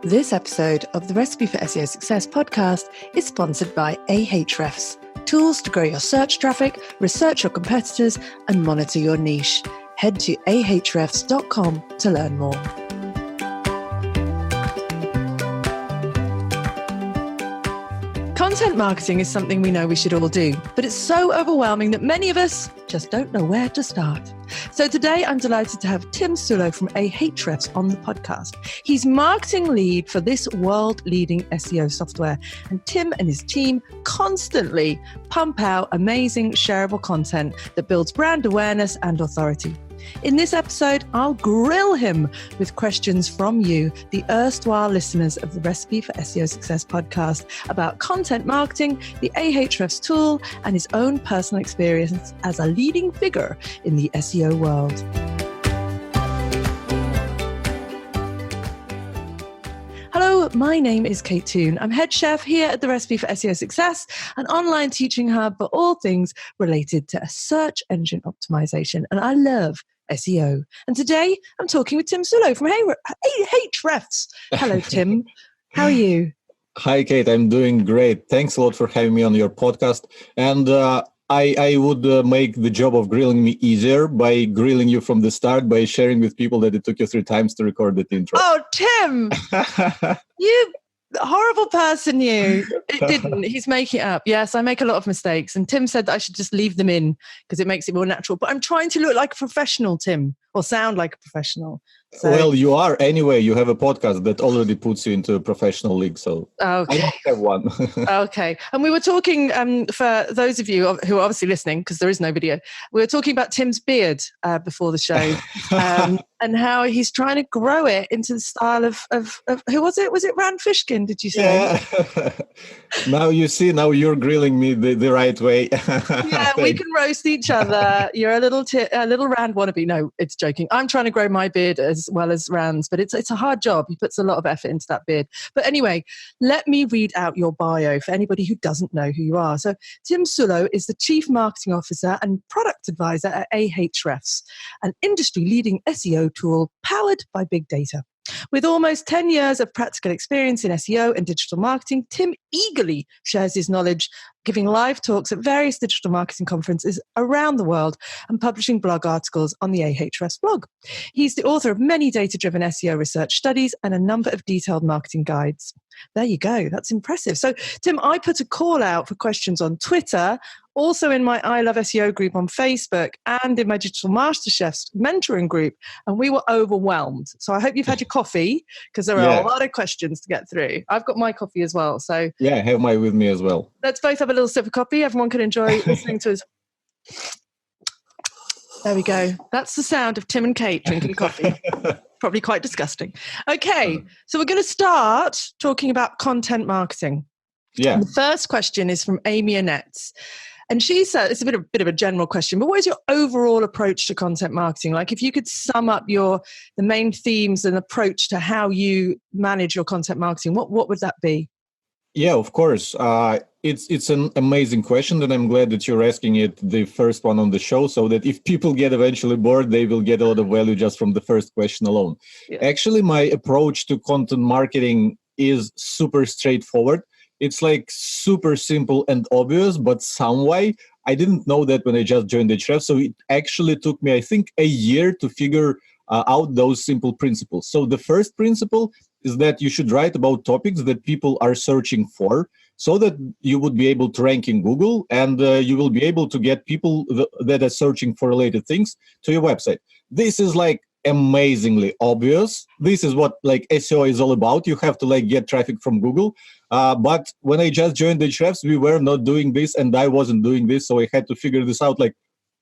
This episode of the Recipe for SEO Success podcast is sponsored by Ahrefs, tools to grow your search traffic, research your competitors, and monitor your niche. Head to ahrefs.com to learn more. Content marketing is something we know we should all do, but it's so overwhelming that many of us just don't know where to start. So today I'm delighted to have Tim Soulo from Ahrefs on the podcast. He's marketing lead for this world-leading SEO software, and Tim and his team constantly pump out amazing shareable content that builds brand awareness and authority. In this episode, I'll grill him with questions from you, the erstwhile listeners of the Recipe for SEO Success podcast, about content marketing, the Ahrefs tool, and his own personal experience as a leading figure in the SEO world. Hello, my name is Kate Toon. I'm head chef here at the Recipe for SEO Success, an online teaching hub for all things related to search engine optimization. And I love SEO. And today I'm talking with Tim Soulo from Ahrefs. Hello, Tim. How are you? Hi, Kate. I'm doing great. Thanks a lot for having me on your podcast. And I would make the job of grilling me easier by grilling you from the start, by sharing with people that it took you 3 times to record that intro. Oh, Tim! You horrible person, you. It didn't. He's making it up. Yes, I make a lot of mistakes. And Tim said that I should just leave them in because it makes it more natural. But I'm trying to look like a professional, Tim, or sound like a professional. So. Well, you are anyway. You have a podcast that already puts you into a professional league. So okay. I don't have one. Okay. And we were talking, for those of you who are obviously listening, because there is no video, we were talking about Tim's beard before the show and how he's trying to grow it into the style of who was it? Was it Rand Fishkin, did you say? Yeah. Now you see, now you're grilling me the right way. Yeah, we can roast each other. You're a little Rand wannabe. No, it's joking. I'm trying to grow my beard as well as Rand's, but it's a hard job. He puts a lot of effort into that beard. But anyway, let me read out your bio for anybody who doesn't know who you are. So Tim Soulo is the Chief Marketing Officer and Product Advisor at Ahrefs, an industry-leading SEO tool powered by big data. With almost 10 years of practical experience in SEO and digital marketing, Tim eagerly shares his knowledge, giving live talks at various digital marketing conferences around the world and publishing blog articles on the Ahrefs blog. He's the author of many data-driven SEO research studies and a number of detailed marketing guides. There you go. That's impressive. So, Tim, I put a call out for questions on Twitter, also in my I Love SEO group on Facebook, and in my Digital MasterChefs mentoring group, and we were overwhelmed. So I hope you've had your coffee, because there are a lot of questions to get through. I've got my coffee as well. So yeah, I have mine with me as well. Let's both have a little sip of coffee. Everyone can enjoy listening to us. There we go. That's the sound of Tim and Kate drinking coffee. Probably quite disgusting. Okay, so we're going to start talking about content marketing. Yeah. And the first question is from Amy Annette. And she said, it's a bit of a general question, but what is your overall approach to content marketing? Like, if you could sum up the main themes and approach to how you manage your content marketing, what would that be? Yeah, of course. It's an amazing question, and I'm glad that you're asking it, the first one on the show, so that if people get eventually bored, they will get a lot of value just from the first question alone. Yeah. Actually, my approach to content marketing is super straightforward. It's like super simple and obvious, but some way I didn't know that when I just joined Ahrefs. So it actually took me, I think, a year to figure out those simple principles. So the first principle is that you should write about topics that people are searching for, so that you would be able to rank in Google, and you will be able to get people that are searching for related things to your website. This is like amazingly obvious. This is what like SEO is all about. You have to like get traffic from Google. But when I just joined Ahrefs, we were not doing this, and I wasn't doing this. So I had to figure this out, like,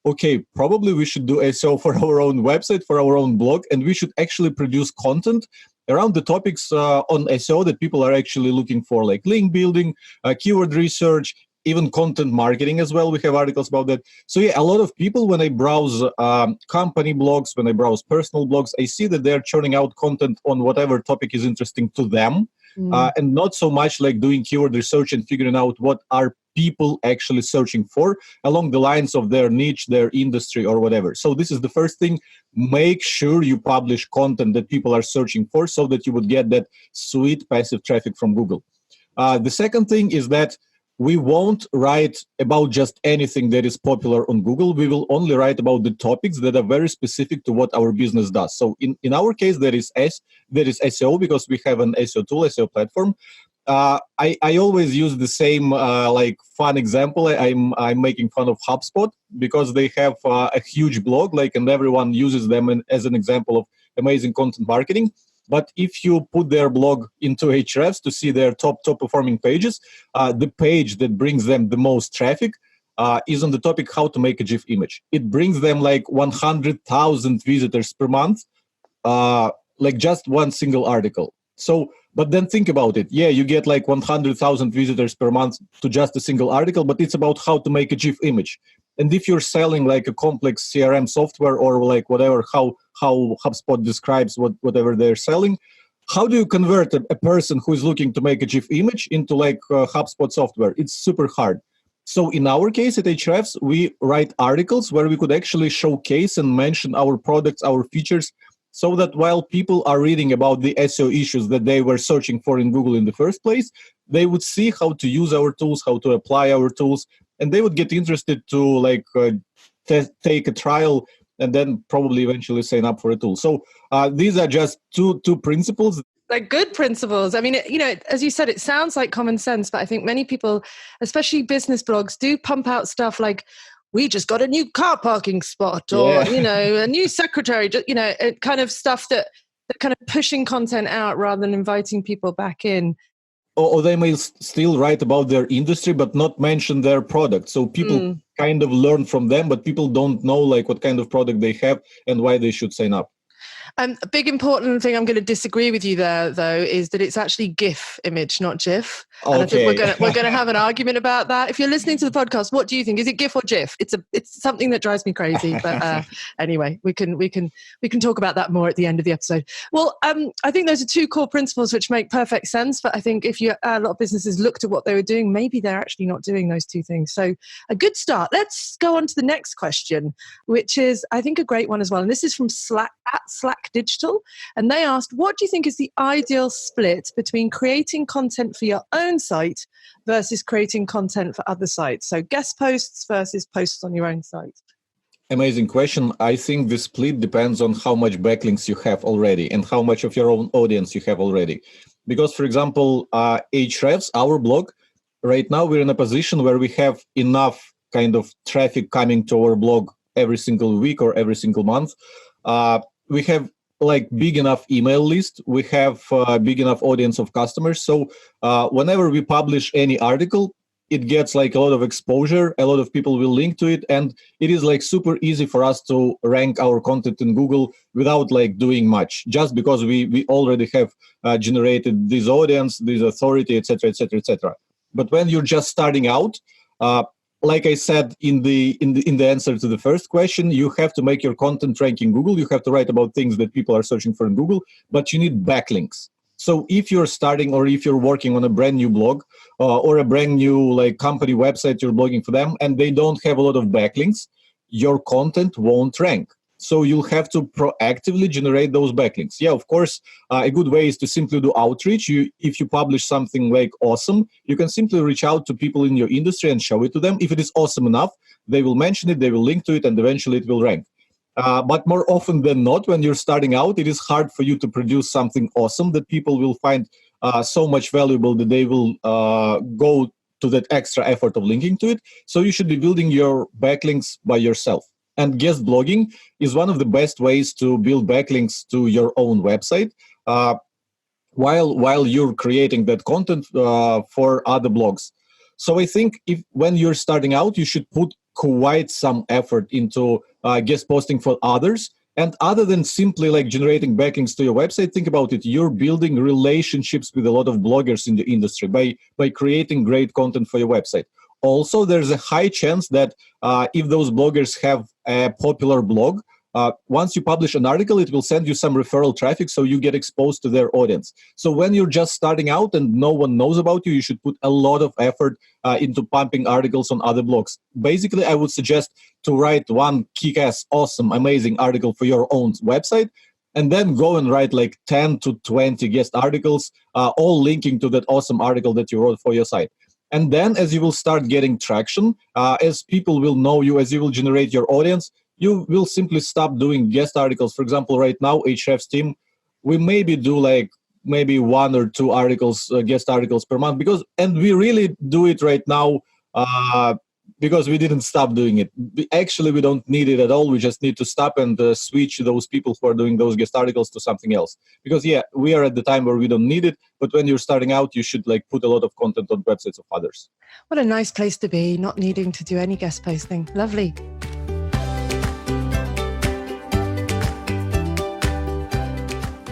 okay, probably we should do SEO for our own website, for our own blog, and we should actually produce content around the topics on SEO that people are actually looking for, like link building, keyword research, even content marketing as well. We have articles about that. So yeah, a lot of people, when I browse company blogs, when I browse personal blogs, I see that they're churning out content on whatever topic is interesting to them. and not so much like doing keyword research and figuring out what are people actually searching for along the lines of their niche, their industry, or whatever. So this is the first thing. Make sure you publish content that people are searching for so that you would get that sweet passive traffic from Google. The second thing is that we won't write about just anything that is popular on Google. We will only write about the topics that are very specific to what our business does. So in our case, there is SEO because we have an SEO tool, SEO platform. I always use the same like fun example. I'm making fun of HubSpot because they have a huge blog, like, and everyone uses them as an example of amazing content marketing. But if you put their blog into Ahrefs to see their top performing pages, the page that brings them the most traffic is on the topic how to make a GIF image. It brings them like 100,000 visitors per month, like just one single article. So, but then think about it. Yeah, you get like 100,000 visitors per month to just a single article, but it's about how to make a GIF image. And if you're selling like a complex CRM software or like whatever, how HubSpot describes whatever they're selling, how do you convert a person who is looking to make a GIF image into like HubSpot software? It's super hard. So in our case at Ahrefs, we write articles where we could actually showcase and mention our products, our features, so that while people are reading about the SEO issues that they were searching for in Google in the first place, they would see how to use our tools, how to apply our tools, and they would get interested to like take a trial and then probably eventually sign up for a tool. So these are just two principles. They're good principles. I mean, you know, as you said, it sounds like common sense, but I think many people, especially business blogs, do pump out stuff like, we just got a new car parking spot, or, you know, a new secretary, you know, kind of stuff that kind of pushing content out rather than inviting people back in. Or they may still write about their industry, but not mention their product. So people kind of learn from them, but people don't know like what kind of product they have and why they should sign up. A big important thing I'm going to disagree with you there, though, is that it's actually GIF image, not GIF. And I think we're going to have an argument about that. If you're listening to the podcast, what do you think? Is it GIF or GIF? It's something that drives me crazy. But anyway, we can talk about that more at the end of the episode. Well, I think those are two core principles which make perfect sense. But I think if a lot of businesses looked at what they were doing, maybe they're actually not doing those two things. So a good start. Let's go on to the next question, which is, I think, a great one as well. And this is from Slack Digital, and they asked, what do you think is the ideal split between creating content for your own site versus creating content for other sites? So guest posts versus posts on your own site. Amazing question. I think the split depends on how much backlinks you have already and how much of your own audience you have already. Because, for example, Ahrefs, our blog, right now we're in a position where we have enough kind of traffic coming to our blog every single week or every single month. We have like big enough email list. We have a big enough audience of customers. So whenever we publish any article, it gets like a lot of exposure. A lot of people will link to it. And it is like super easy for us to rank our content in Google without like doing much, just because we already have generated this audience, this authority, etc., etc., etc. But when you're just starting out, like I said in the answer to the first question, you have to make your content rank in Google. You have to write about things that people are searching for in Google, but you need backlinks. So if you're starting or if you're working on a brand new blog or a brand new like company website, you're blogging for them and they don't have a lot of backlinks, your content won't rank. So you'll have to proactively generate those backlinks. Yeah, of course, a good way is to simply do outreach. If you publish something like awesome, you can simply reach out to people in your industry and show it to them. If it is awesome enough, they will mention it, they will link to it, and eventually it will rank. But more often than not, when you're starting out, it is hard for you to produce something awesome that people will find so much valuable that they will go to that extra effort of linking to it. So you should be building your backlinks by yourself. And guest blogging is one of the best ways to build backlinks to your own website while you're creating that content for other blogs. So I think when you're starting out, you should put quite some effort into guest posting for others. And other than simply like generating backlinks to your website, think about it. You're building relationships with a lot of bloggers in the industry by creating great content for your website. Also, there's a high chance that if those bloggers have a popular blog, once you publish an article, it will send you some referral traffic, so you get exposed to their audience. So when you're just starting out and no one knows about you, you should put a lot of effort into pumping articles on other blogs. Basically, I would suggest to write one kick-ass, awesome, amazing article for your own website, and then go and write like 10 to 20 guest articles, all linking to that awesome article that you wrote for your site. And then as you will start getting traction, as people will know you, as you will generate your audience, you will simply stop doing guest articles. For example, right now, Ahrefs team, we maybe do like maybe 1 or 2 articles, guest articles per month, and we really do it right now because we didn't stop doing it. Actually, we don't need it at all. We just need to stop and switch those people who are doing those guest articles to something else. Because we are at the time where we don't need it, but when you're starting out, you should like put a lot of content on websites of others. What a nice place to be, not needing to do any guest posting. Lovely.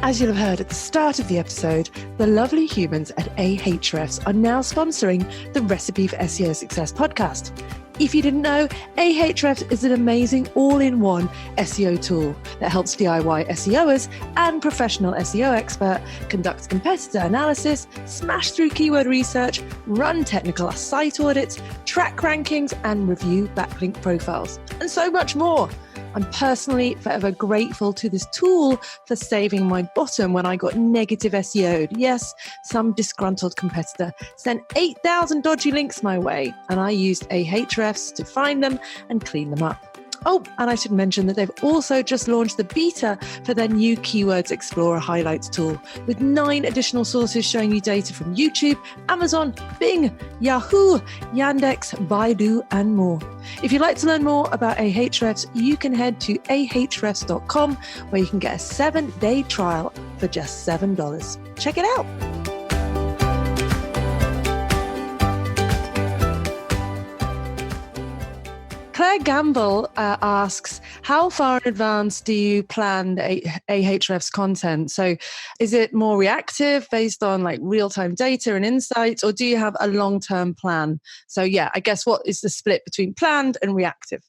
As you'll have heard at the start of the episode, the lovely humans at Ahrefs are now sponsoring the Recipe for SEO Success podcast. If you didn't know, Ahrefs is an amazing all-in-one SEO tool that helps DIY SEOers and professional SEO expert conduct competitor analysis, smash through keyword research, run technical site audits, track rankings, and review backlink profiles, and so much more. I'm personally forever grateful to this tool for saving my bottom when I got negative SEO'd. Yes, some disgruntled competitor sent 8,000 dodgy links my way, and I used Ahrefs to find them and clean them up. Oh, and I should mention that they've also just launched the beta for their new Keywords Explorer highlights tool, with 9 additional sources showing you data from YouTube, Amazon, Bing, Yahoo, Yandex, Baidu, and more. If you'd like to learn more about Ahrefs, you can head to ahrefs.com, where you can get a 7-day trial for just $7. Check it out. Claire Gamble asks, how far in advance do you plan Ahrefs content? So is it more reactive based on like real-time data and insights, or do you have a long-term plan? So I guess what is the split between planned and reactive?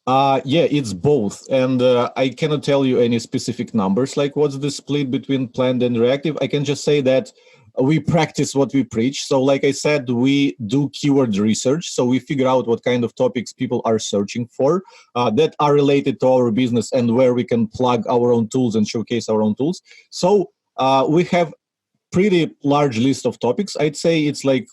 It's both. And I cannot tell you any specific numbers, like what's the split between planned and reactive. I can just say that we practice what we preach. So like I said, we do keyword research. So we figure out what kind of topics people are searching for that are related to our business and where we can plug our own tools and showcase our own tools. So we have pretty large list of topics. I'd say it's like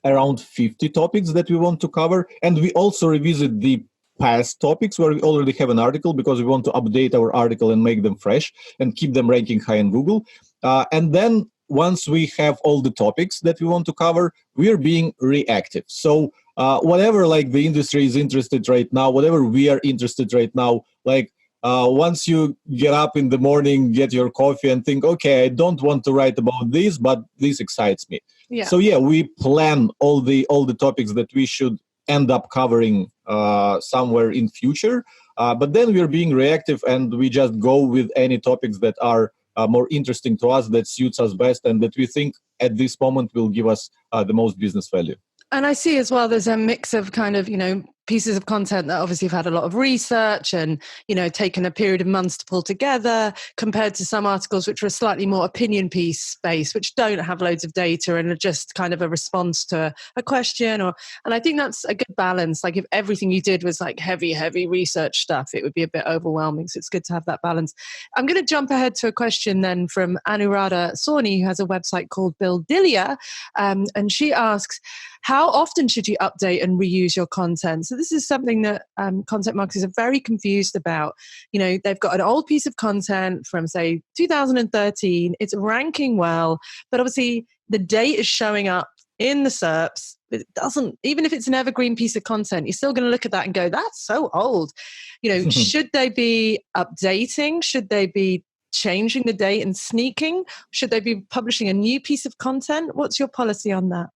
around 50 topics that we want to cover. And we also revisit the past topics where we already have an article, because we want to update our article and make them fresh and keep them ranking high in Google. And then once we have all the topics that we want to cover, we are being reactive. So whatever like the industry is interested right now, whatever we are interested right now, like once you get up in the morning, get your coffee and think, okay, I don't want to write about this, but this excites me. Yeah. So we plan all the topics that we should end up covering somewhere in future. But then we're being reactive, and we just go with any topics that are more interesting to us, that suits us best, and that we think at this moment will give us the most business value. And I see as well, there's a mix of kind of, pieces of content that obviously have had a lot of research and, taken a period of months to pull together, compared to some articles which are slightly more opinion piece based, which don't have loads of data and are just kind of a response to a question. And I think that's a good balance. Like if everything you did was like heavy research stuff, it would be a bit overwhelming. So it's good to have that balance. I'm going to jump ahead to a question then from Anuradha Sawhney, who has a website called Buildilia. And she asks, how often should you update and reuse your content? So this is something that content marketers are very confused about. They've got an old piece of content from, say, 2013. It's ranking well, but obviously the date is showing up in the SERPs. It doesn't, even if it's an evergreen piece of content, you're still going to look at that and go, that's so old. Should they be updating? Should they be changing the date and sneaking? Should they be publishing a new piece of content? What's your policy on that?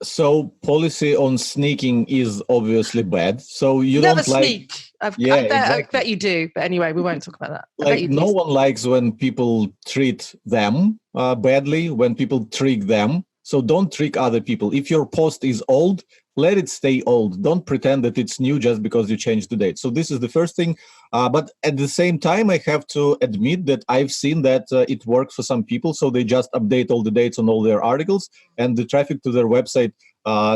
So policy on sneaking is obviously bad. So you never don't sneak. I bet you do. But anyway, we won't talk about that. Like no one likes when people treat them badly, when people trick them. So don't trick other people. If your post is old, let it stay old. Don't pretend that it's new just because you changed the date. So this is the first thing. But at the same time, I have to admit that I've seen that it works for some people. So they just update all the dates on all their articles, and the traffic to their website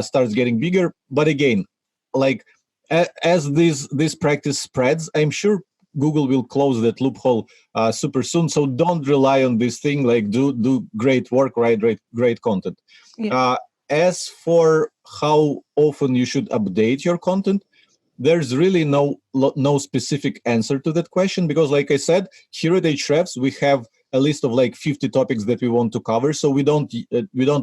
starts getting bigger. But again, like as this practice spreads, I'm sure Google will close that loophole super soon. So don't rely on this thing. Like do great work, write great content. Yeah. As for how often you should update your content, there's really no specific answer to that question, because like I said, here at Ahrefs we have a list of like 50 topics that we want to cover. So we don't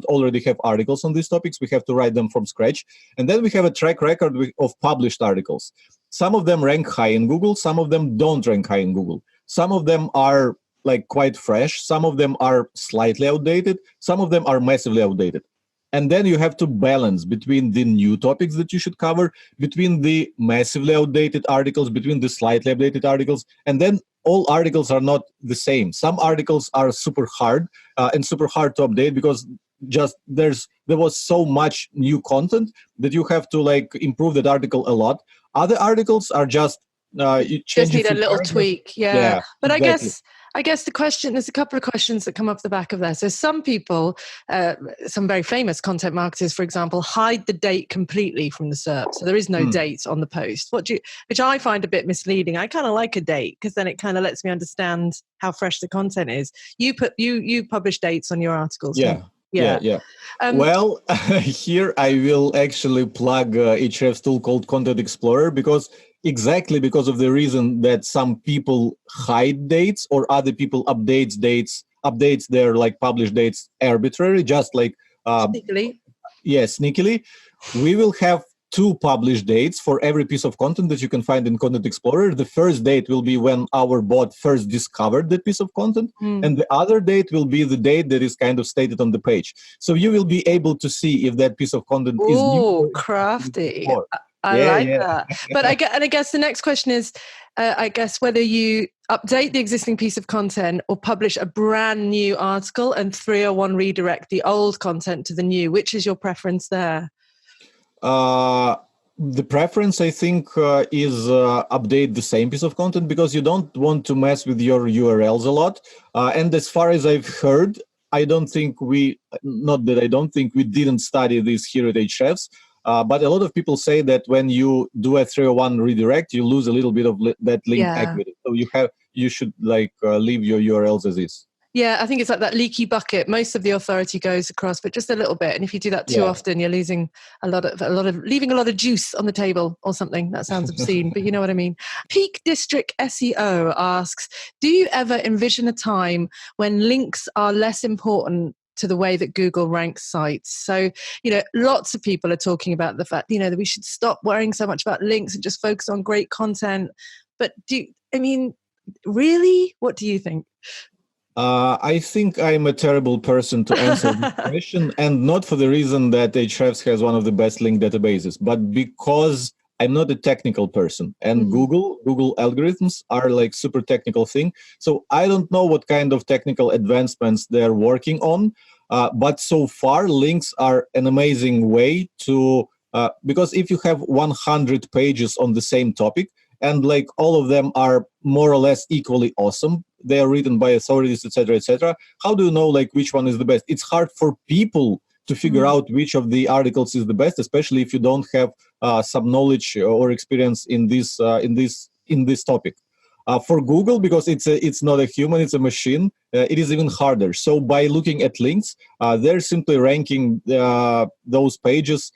already have articles on these topics. We have to write them from scratch. And then we have a track record of published articles. Some of them rank high in Google, some of them don't rank high in Google. Some of them are like quite fresh, some of them are slightly outdated, some of them are massively outdated. And then you have to balance between the new topics that you should cover, between the massively outdated articles, between the slightly updated articles. And then all articles are not the same. Some articles are super hard and super hard to update because just there was so much new content that you have to like improve that article a lot. Other articles are just you just need a little tweak. Yeah. But exactly. I guess there's a couple of questions that come off the back of that. So some people, some very famous content marketers, for example, hide the date completely from the SERP. So there is no date on the post, which I find a bit misleading. I kind of like a date because then it kind of lets me understand how fresh the content is. You publish dates on your articles. Yeah. Well, here I will actually plug Ahrefs tool called Content Explorer, because of the reason that some people hide dates or other people updates their like published dates arbitrarily, just like sneakily. Yeah, sneakily. We will have 2 published dates for every piece of content that you can find in Content Explorer. The first date will be when our bot first discovered that piece of content, and the other date will be the date that is kind of stated on the page. So you will be able to see if that piece of content is new. Crafty. I like that. But I guess the next question is, I guess whether you update the existing piece of content or publish a brand new article and 301 redirect the old content to the new. Which is your preference there? The preference, I think, is update the same piece of content, because you don't want to mess with your URLs a lot. And as far as I've heard, I don't think we didn't study this here at Ahrefs. But a lot of people say that when you do a 301 redirect, you lose a little bit of that link equity. So you should like leave your URLs as is. Yeah, I think it's like that leaky bucket. Most of the authority goes across, but just a little bit. And if you do that too often, you're losing leaving a lot of juice on the table or something. That sounds obscene, but you know what I mean. Peak District SEO asks, do you ever envision a time when links are less important to the way that Google ranks sites? So, lots of people are talking about the fact, that we should stop worrying so much about links and just focus on great content. But really? What do you think? I think I'm a terrible person to answer this question, and not for the reason that Ahrefs has one of the best link databases, but because I'm not a technical person, and Google algorithms are like super technical thing. So I don't know what kind of technical advancements they're working on, but so far links are an amazing way to, because if you have 100 pages on the same topic, and like all of them are more or less equally awesome, they are written by authorities, etc., how do you know like which one is the best? It's hard for people to figure out which of the articles is the best, especially if you don't have some knowledge or experience in this topic. For Google, because it's not a human, it's a machine, it is even harder. So by looking at links, they're simply ranking those pages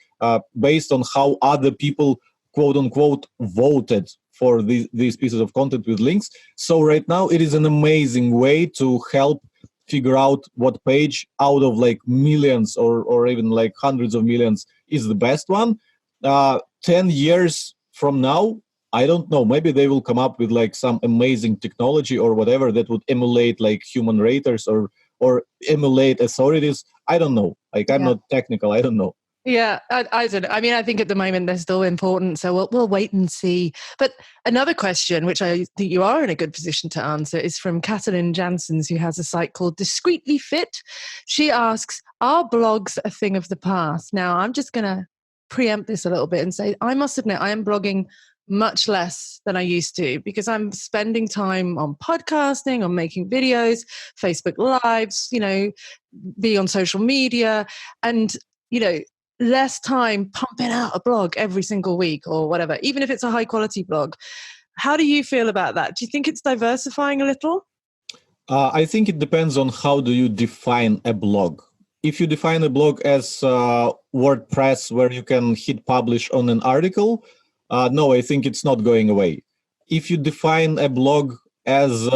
based on how other people, quote unquote, voted for these pieces of content with links. So right now it is an amazing way to help figure out what page out of like millions or even like hundreds of millions is the best one. 10 years from now, I don't know, maybe they will come up with like some amazing technology or whatever that would emulate like human raters or emulate authorities. I don't know. Like I'm not technical. I don't know. Yeah, I don't know. I mean, I think at the moment they're still important, so we'll wait and see. But another question, which I think you are in a good position to answer, is from Katalin Janssens, who has a site called Discreetly Fit. She asks, are blogs a thing of the past? Now, I'm just going to preempt this a little bit and say, I must admit, I am blogging much less than I used to because I'm spending time on podcasting, on making videos, Facebook Lives, be on social media, and, less time pumping out a blog every single week or whatever, even if it's a high quality blog. How do you feel about that? Do you think it's diversifying a little? I think it depends on how do you define a blog. If you define a blog as WordPress, where you can hit publish on an article, no, I think it's not going away. If you define a blog as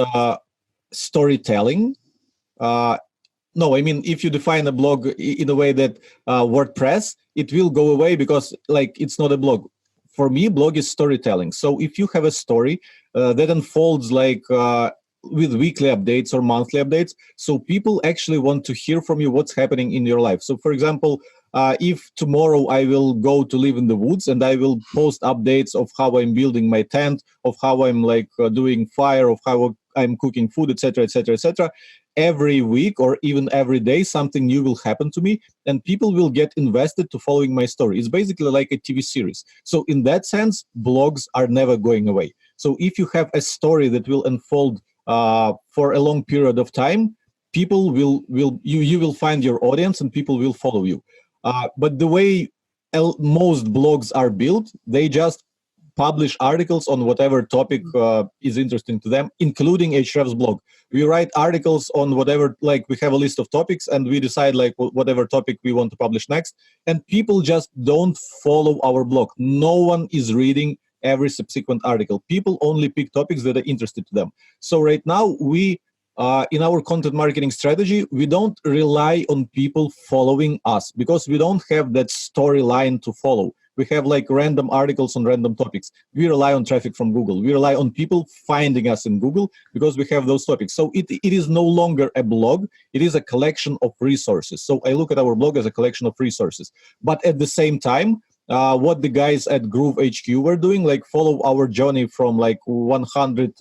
storytelling, no, I mean, if you define a blog in a way that WordPress, it will go away because it's not a blog. For me, blog is storytelling. So if you have a story that unfolds with weekly updates or monthly updates, so people actually want to hear from you what's happening in your life. So for example, if tomorrow I will go to live in the woods and I will post updates of how I'm building my tent, of how I'm doing fire, of how I'm cooking food, etc., etc., etc., every week or even every day, something new will happen to me and people will get invested to following my story. It's basically like a TV series. So in that sense, blogs are never going away. So if you have a story that will unfold for a long period of time, people you will find your audience and people will follow you. But the way most blogs are built, they just publish articles on whatever topic is interesting to them, including Ahrefs blog. We write articles on whatever, we have a list of topics and we decide whatever topic we want to publish next. And people just don't follow our blog. No one is reading every subsequent article. People only pick topics that are interested to them. So right now we, in our content marketing strategy, we don't rely on people following us because we don't have that storyline to follow. We have random articles on random topics. We rely on traffic from Google. We rely on people finding us in Google because we have those topics. So it is no longer a blog. It is a collection of resources. So I look at our blog as a collection of resources. But at the same time, what the guys at Groove HQ were doing, follow our journey from 100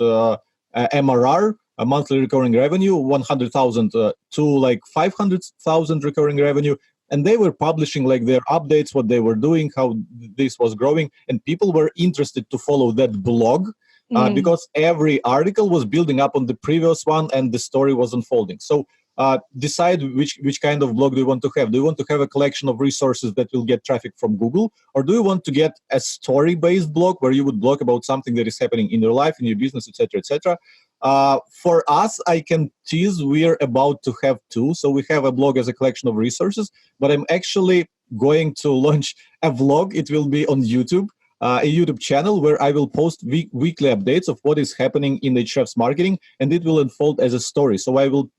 MRR, a monthly recurring revenue, 100,000 to 500,000 recurring revenue. And they were publishing their updates, what they were doing, how this was growing. And people were interested to follow that blog because every article was building up on the previous one and the story was unfolding. So decide which kind of blog do you want to have. Do you want to have a collection of resources that will get traffic from Google? Or do you want to get a story-based blog where you would blog about something that is happening in your life, in your business, etc., etc.? For us, I can tease we're about to have two. So we have a blog as a collection of resources, but I'm actually going to launch a vlog. It will be on YouTube, a YouTube channel where I will post weekly updates of what is happening in Ahrefs marketing, and it will unfold as a story. So I will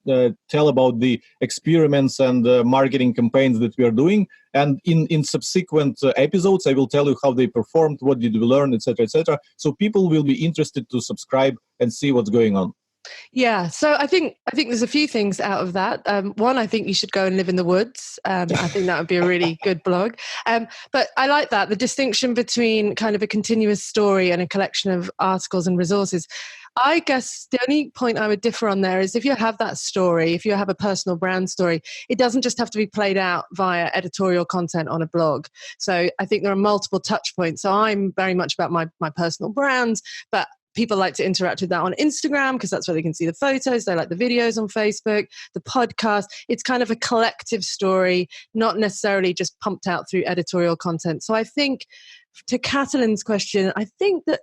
tell about the experiments and marketing campaigns that we are doing. And in subsequent episodes, I will tell you how they performed, what did we learn, etc., etc. So people will be interested to subscribe and see what's going on. Yeah, so I think there's a few things out of that. One, I think you should go and live in the woods. I think that would be a really good blog. But I like that, the distinction between kind of a continuous story and a collection of articles and resources. I guess the only point I would differ on there is if you have that story, if you have a personal brand story, it doesn't just have to be played out via editorial content on a blog. So I think there are multiple touch points. So I'm very much about my personal brands, but people like to interact with that on Instagram because that's where they can see the photos. They like the videos on Facebook, the podcast. It's kind of a collective story, not necessarily just pumped out through editorial content. So I think to Catalin's question, I think that,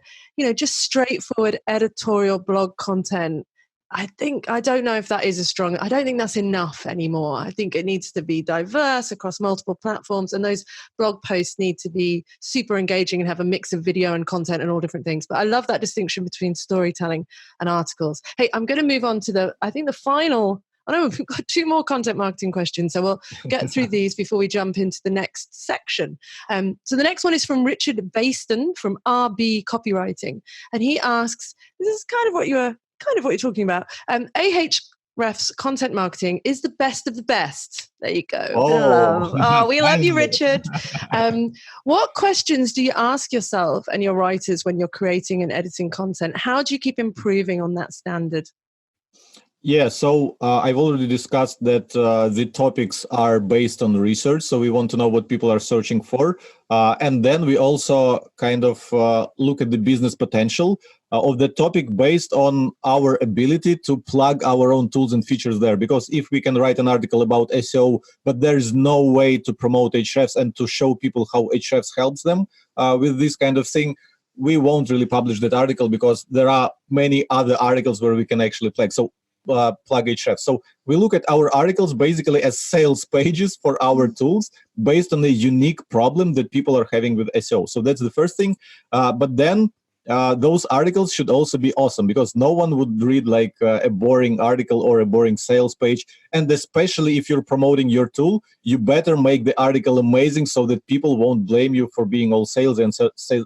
just straightforward editorial blog content, I don't know if that is I don't think that's enough anymore. I think it needs to be diverse across multiple platforms, and those blog posts need to be super engaging and have a mix of video and content and all different things. But I love that distinction between storytelling and articles. Hey, I'm going to move on to the final. I know we've got two more content marketing questions, so we'll get through these before we jump into the next section. So the next one is from Richard Baston from RB Copywriting, and he asks, this is kind of what you're talking about. Ahrefs content marketing is the best of the best. There you go. Oh, we love you, Richard. What questions do you ask yourself and your writers when you're creating and editing content? How do you keep improving on that standard? Yeah, so I've already discussed that the topics are based on research. So we want to know what people are searching for. And then we also kind of look at the business potential of the topic based on our ability to plug our own tools and features there. Because if we can write an article about SEO, but there's no way to promote Ahrefs and to show people how Ahrefs helps them with this kind of thing, we won't really publish that article because there are many other articles where we can actually plug. So plug Ahrefs. So we look at our articles basically as sales pages for our tools based on a unique problem that people are having with SEO. So that's the first thing. But then those articles should also be awesome because no one would read like a boring article or a boring sales page. And especially if you're promoting your tool, you better make the article amazing so that people won't blame you for being all sales and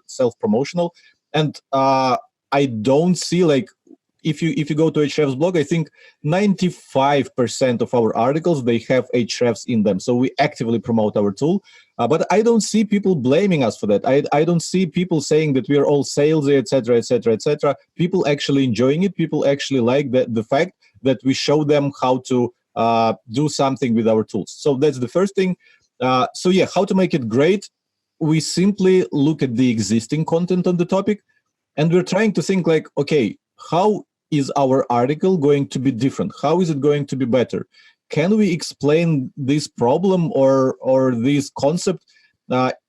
self-promotional. And I don't see like, if you go to Ahrefs blog, I think 95% of our articles, they have Ahrefs in them. So we actively promote our tool. But I don't see people blaming us for that. I don't see people saying that we are all salesy, etc., etc., etc. People actually enjoying it. People actually like the fact that we show them how to do something with our tools. So that's the first thing. So yeah, how to make it great? We simply look at the existing content on the topic, and we're trying to think like, okay, how is our article going to be different? How is it going to be better? Can we explain this problem or this concept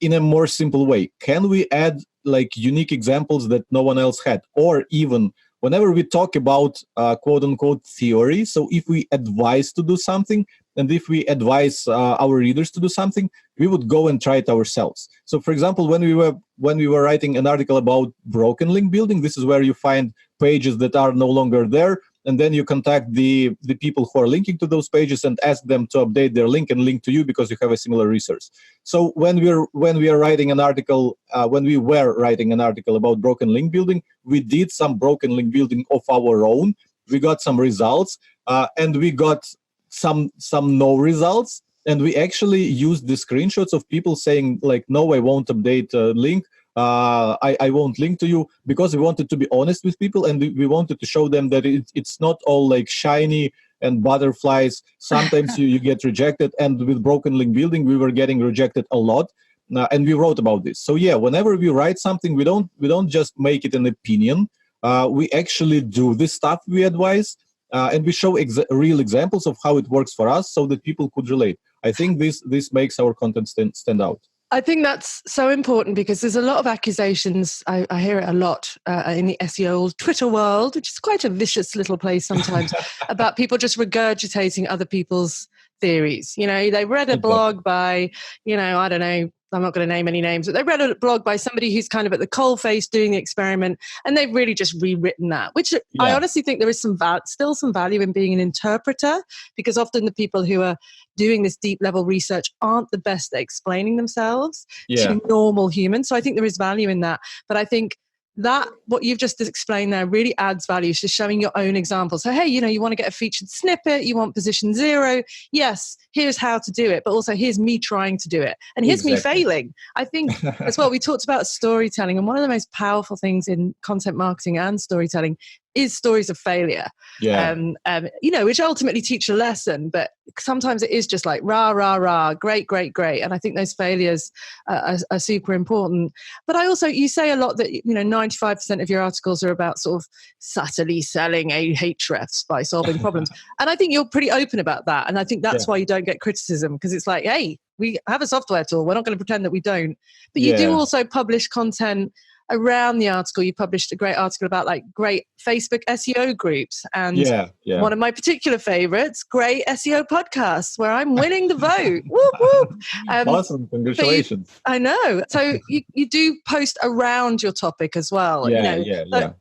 in a more simple way? Can we add like unique examples that no one else had? Or even whenever we talk about quote unquote theory, so if we advise to do something, and if we advise our readers to do something, we would go and try it ourselves. So for example, when we were writing an article about broken link building, this is where you find pages that are no longer there, and then you contact the people who are linking to those pages and ask them to update their link and link to you because you have a similar resource. So when we were writing an article about broken link building, we did some broken link building of our own. We got some results, and we got some no results, and we actually used the screenshots of people saying like, no, I won't update link. I won't link to you, because we wanted to be honest with people, and we wanted to show them that it's not all like shiny and butterflies. Sometimes you get rejected, and with broken link building, we were getting rejected a lot, and we wrote about this. So yeah, whenever we write something, we don't just make it an opinion. We actually do this stuff we advise, and we show real examples of how it works for us, so that people could relate. I think this makes our content stand out. I think that's so important, because there's a lot of accusations. I hear it a lot in the SEO Twitter world, which is quite a vicious little place sometimes, about people just regurgitating other people's theories. You know, they read a blog by, I don't know, I'm not going to name any names, but they read a blog by somebody who's kind of at the coalface doing the experiment, and they've really just rewritten that, which I honestly think there is still some value in being an interpreter, because often the people who are doing this deep level research aren't the best at explaining themselves to normal humans. So I think there is value in that. But I think that what you've just explained there really adds value to showing your own examples. So, hey, you want to get a featured snippet, you want position 0. Yes, here's how to do it, but also here's me trying to do it. And here's me failing. I think as well, we talked about storytelling, and one of the most powerful things in content marketing and storytelling is stories of failure, which ultimately teach a lesson, but sometimes it is just like rah, rah, rah, great, great, great. And I think those failures are super important. But you say a lot that, 95% of your articles are about sort of subtly selling Ahrefs by solving problems. And I think you're pretty open about that. And I think that's why you don't get criticism, because it's like, hey, we have a software tool. We're not going to pretend that we don't. But you do also publish content around the article. You published a great article about like great Facebook SEO groups, and one of my particular favorites, great SEO podcasts, where I'm winning the vote. Whoop, whoop. Awesome, congratulations. I know. So you do post around your topic as well.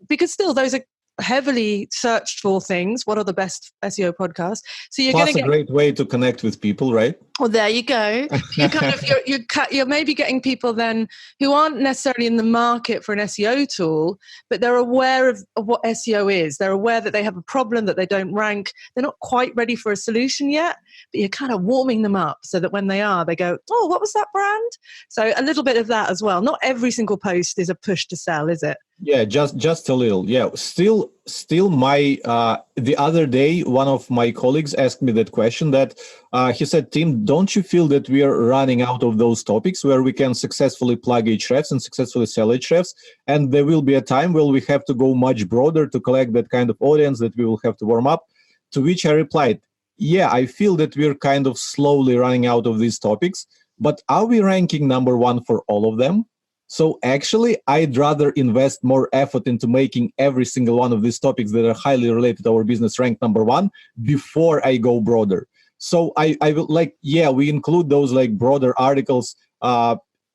Because still those are heavily searched for things. What are the best SEO podcasts? So you're going to get a great way to connect with people, right? Well, there you go. You're maybe getting people then who aren't necessarily in the market for an SEO tool, but they're aware of what SEO is. They're aware that they have a problem, that they don't rank. They're not quite ready for a solution yet, but you're kind of warming them up so that when they are, they go, oh, what was that brand? So a little bit of that as well. Not every single post is a push to sell, is it? Yeah, just a little. Yeah, still my the other day one of my colleagues asked me that question that he said, Tim, don't you feel that we are running out of those topics where we can successfully plug Ahrefs and successfully sell Ahrefs, and there will be a time where we have to go much broader to collect that kind of audience that we will have to warm up? To which I replied, yeah, I feel that we're kind of slowly running out of these topics, but are we ranking number one for all of them? So actually, I'd rather invest more effort into making every single one of these topics that are highly related to our business rank number one before I go broader. So I will yeah, we include those like broader articles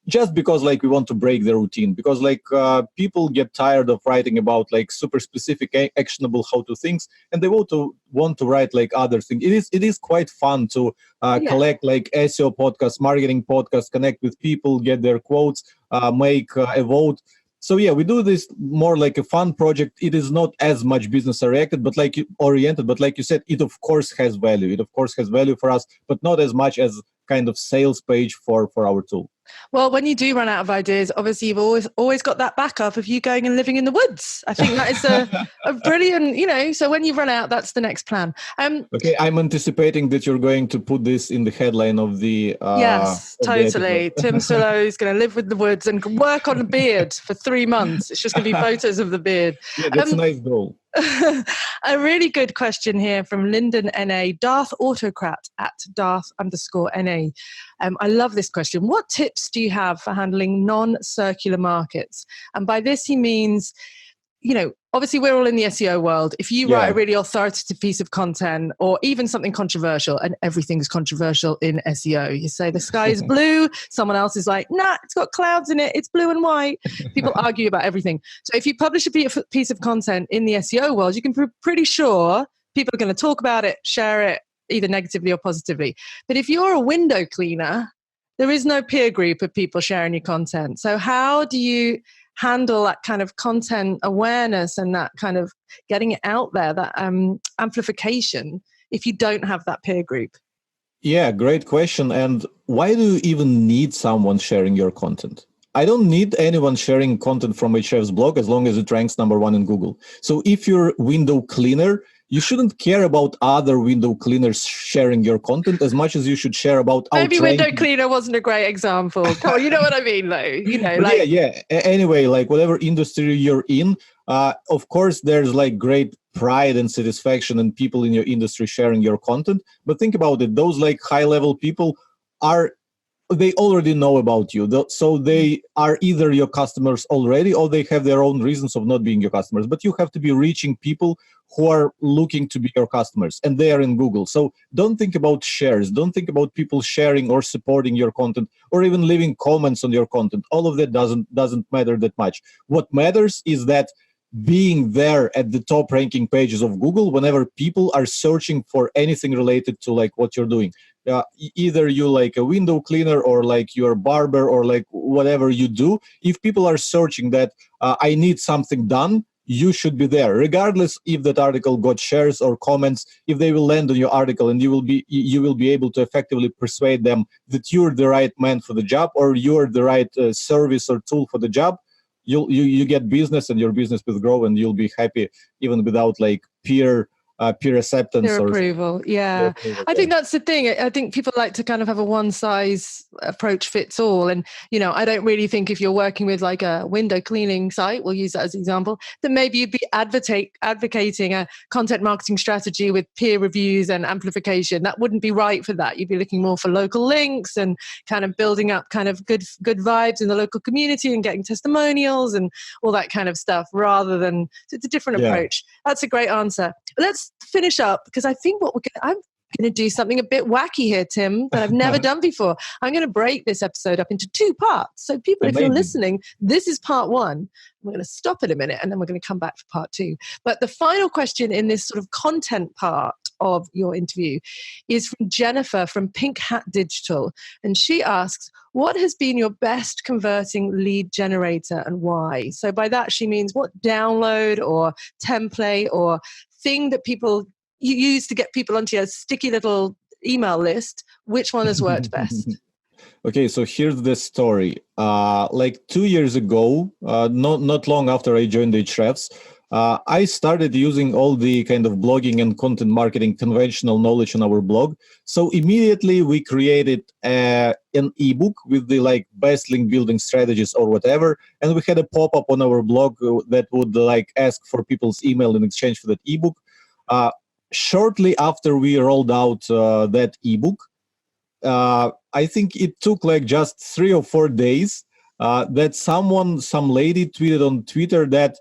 just because like we want to break the routine, because like people get tired of writing about like super specific actionable how to things, and they want to write like other things. It is quite fun to collect like SEO podcasts, marketing podcasts, connect with people, get their quotes, make a vote. So yeah, we do this more like a fun project. It is not as much business oriented, but like you said, it of course has value. It of course has value for us, but not as much as kind of sales page for our tool. Well, when you do run out of ideas, obviously you've always got that backup of you going and living in the woods. I think that is a brilliant, so when you run out, that's the next plan. Okay, I'm anticipating that you're going to put this in the headline of the yes, totally. The Tim Sullo is going to live with the woods and work on a beard for 3 months. It's just going to be photos of the beard. Yeah, that's a nice goal. A really good question here from Lyndon NA, Darth Autocrat at Darth_NA. I love this question. What tips do you have for handling non-circular markets? And by this, he means, obviously we're all in the SEO world. If you write a really authoritative piece of content or even something controversial, and everything's controversial in SEO, you say the sky is blue, someone else is like, nah, it's got clouds in it, it's blue and white. People argue about everything. So if you publish a piece of content in the SEO world, you can be pretty sure people are going to talk about it, share it, either negatively or positively. But if you're a window cleaner, there is no peer group of people sharing your content. So how do you handle that kind of content awareness and that kind of getting it out there, that amplification, if you don't have that peer group? Yeah, great question. And why do you even need someone sharing your content? I don't need anyone sharing content from Ahrefs blog as long as it ranks number one in Google. So if you're window cleaner, you shouldn't care about other window cleaners sharing your content as much as you should share about maybe window cleaner wasn't a great example. Oh, you know what I mean, though. Anyway, like whatever industry you're in, of course, there's like great pride and satisfaction in people in your industry sharing your content. But think about it; those like high-level people they already know about you, so they are either your customers already or they have their own reasons of not being your customers. But you have to be reaching people who are looking to be your customers, and they are in Google. So don't think about shares, don't think about people sharing or supporting your content or even leaving comments on your content. All of that doesn't matter that much. What matters is that being there at the top ranking pages of Google whenever people are searching for anything related to like what you're doing. Either you like a window cleaner or like you're a barber or like whatever you do. If people are searching that I need something done, you should be there, regardless if that article got shares or comments. If they will land on your article, and you will be able to effectively persuade them that you're the right man for the job or you're the right service or tool for the job, you get business, and your business will grow, and you'll be happy even without like peer acceptance or approval. Yeah. Approval. I think that's the thing. I think people like to kind of have a one size approach fits all. And, I don't really think if you're working with like a window cleaning site, we'll use that as an example, then maybe you'd be advocating a content marketing strategy with peer reviews and amplification. That wouldn't be right for that. You'd be looking more for local links and kind of building up kind of good vibes in the local community and getting testimonials and all that kind of stuff, rather than, it's a different approach. That's a great answer. Let's finish up, because I think I'm going to do something a bit wacky here, Tim, that I've never done before. I'm going to break this episode up into 2 parts. So people, if you're listening, this is part 1. We're going to stop in a minute and then we're going to come back for part 2. But the final question in this sort of content part of your interview is from Jennifer from Pink Hat Digital. And she asks, what has been your best converting lead generator and why? So by that, she means what download or template or thing that you use to get people onto your sticky little email list, which one has worked best? Okay, so here's the story. Like 2 years ago, not long after I joined Ahrefs, I started using all the kind of blogging and content marketing conventional knowledge on our blog. So immediately we created an ebook with the like best link building strategies or whatever, and we had a pop-up on our blog that would like ask for people's email in exchange for that ebook. Shortly after we rolled out that ebook, I think it took like just 3 or 4 days that some lady tweeted on Twitter that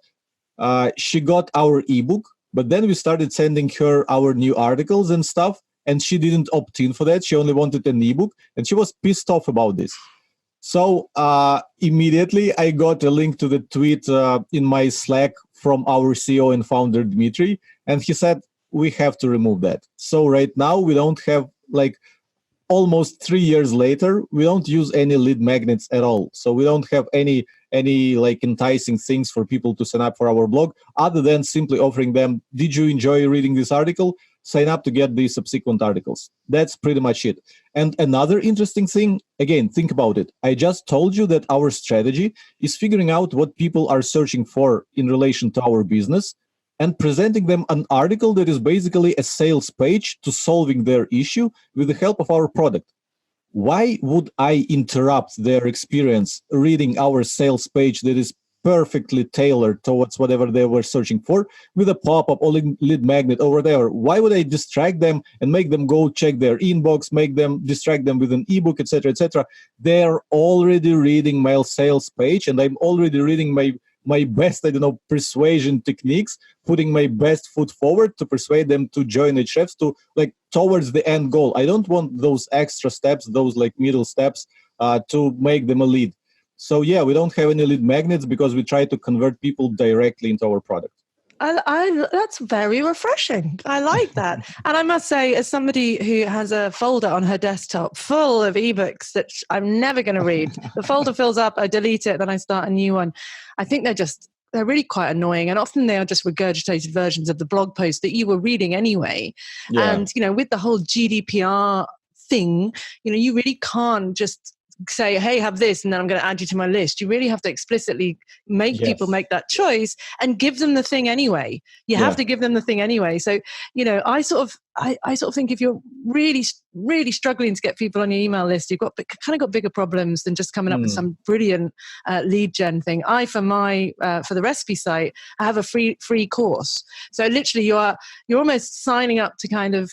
she got our ebook, but then we started sending her our new articles and stuff, and she didn't opt in for that. She only wanted an ebook, and she was pissed off about this. So immediately I got a link to the tweet in my Slack from our CEO and founder, Dmitry, and he said, we have to remove that. So right now we don't have, like, almost 3 years later, we don't use any lead magnets at all. So we don't have any like enticing things for people to sign up for our blog, other than simply offering them, did you enjoy reading this article? Sign up to get the subsequent articles. That's pretty much it. And another interesting thing, again, think about it. I just told you that our strategy is figuring out what people are searching for in relation to our business and presenting them an article that is basically a sales page to solving their issue with the help of our product. Why would I interrupt their experience reading our sales page that is perfectly tailored towards whatever they were searching for with a pop-up or lead magnet or whatever? Why would I distract them and make them go check their inbox, distract them with an ebook, etc., etc.? They're already reading my sales page, and I'm already reading my best, persuasion techniques, putting my best foot forward to persuade them to join Ahrefs to like towards the end goal. I don't want those extra steps, those like middle steps to make them a lead. So yeah, we don't have any lead magnets because we try to convert people directly into our product. That's very refreshing. I like that. And I must say, as somebody who has a folder on her desktop full of ebooks that I'm never going to read, the folder fills up, I delete it, then I start a new one. I think they're really quite annoying. And often they are just regurgitated versions of the blog post that you were reading anyway. Yeah. And, with the whole GDPR thing, you really can't just say, hey, have this, and then I'm going to add you to my list. You really have to explicitly make people make that choice and give them the thing anyway. You have to give them the thing anyway. So, I sort of think if you're really, really struggling to get people on your email list, you've got bigger problems than just coming up with some brilliant lead gen thing. For the recipe site, I have a free course. So literally you're almost signing up to kind of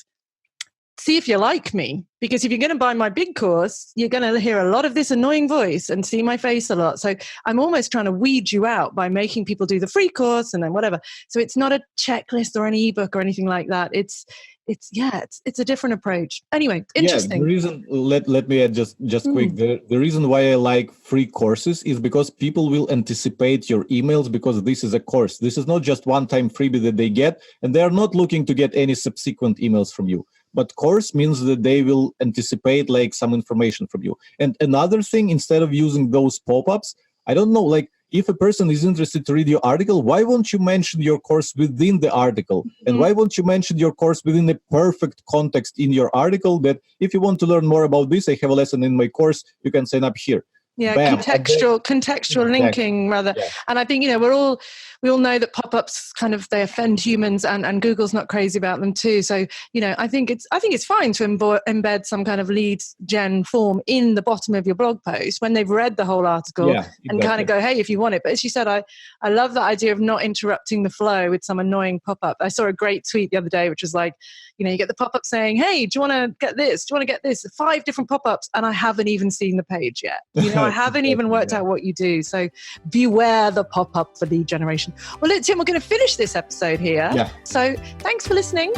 see if you like me, because if you're going to buy my big course, you're going to hear a lot of this annoying voice and see my face a lot. So I'm almost trying to weed you out by making people do the free course and then whatever. So it's not a checklist or an ebook or anything like that. It's a different approach. Anyway, interesting. The reason, let me add just quick. The reason why I like free courses is because people will anticipate your emails, because this is a course. This is not just one-time freebie that they get, and they are not looking to get any subsequent emails from you. But course means that they will anticipate like some information from you. And another thing, instead of using those pop-ups, I don't know, like if a person is interested to read your article, why won't you mention your course within the article? And why won't you mention your course within the perfect context in your article that if you want to learn more about this, I have a lesson in my course, you can sign up here. Yeah, bam. contextual linking rather. Yeah. And I think, we all know that pop-ups they offend humans, and Google's not crazy about them too. So, I think it's fine to embed some kind of lead gen form in the bottom of your blog post when they've read the whole article and kind of go, hey, if you want it. But as you said, I love that idea of not interrupting the flow with some annoying pop-up. I saw a great tweet the other day, which was like, you get the pop-up saying, hey, do you want to get this? Do you want to get this? 5 different pop-ups, and I haven't even seen the page yet. I haven't even worked out what you do. So beware the pop-up for lead generation. Well, look, Tim, we're going to finish this episode here. Yeah. So thanks for listening.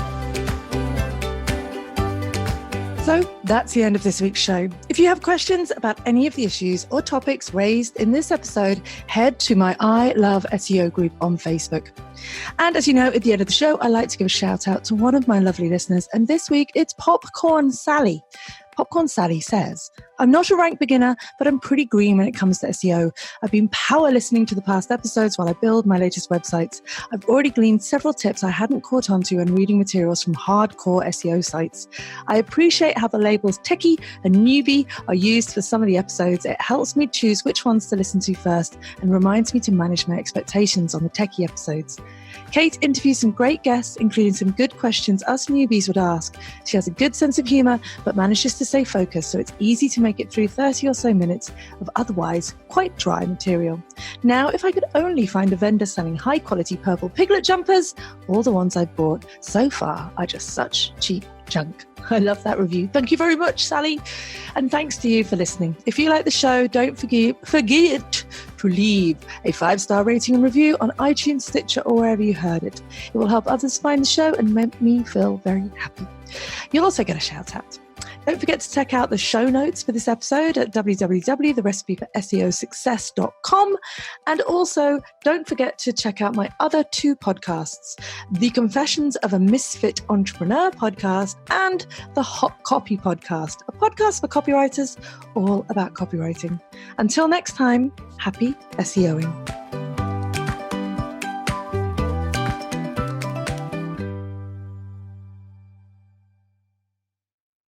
So that's the end of this week's show. If you have questions about any of the issues or topics raised in this episode, head to my I Love SEO group on Facebook. And as you know, at the end of the show, I like to give a shout out to one of my lovely listeners. And this week, it's Popcorn Sally. Popcorn Sally says, I'm not a rank beginner, but I'm pretty green when it comes to SEO. I've been power listening to the past episodes while I build my latest websites. I've already gleaned several tips I hadn't caught on to when reading materials from hardcore SEO sites. I appreciate how the labels techie and newbie are used for some of the episodes. It helps me choose which ones to listen to first and reminds me to manage my expectations on the techie episodes. Kate interviews some great guests, including some good questions us newbies would ask. She has a good sense of humour, but manages to stay focused, so it's easy to make it through 30 or so minutes of otherwise quite dry material. Now, if I could only find a vendor selling high-quality purple piglet jumpers, all the ones I've bought so far are just such cheap junk. I love that review. Thank you very much, Sally. And thanks to you for listening. If you like the show, don't forget to leave a 5-star rating and review on iTunes, Stitcher, or wherever you heard it. It will help others find the show and make me feel very happy. You'll also get a shout out. Don't forget to check out the show notes for this episode at www.therecipeforseosuccess.com. And also, don't forget to check out my other 2 podcasts, the Confessions of a Misfit Entrepreneur podcast and the Hot Copy podcast, a podcast for copywriters all about copywriting. Until next time, happy SEOing.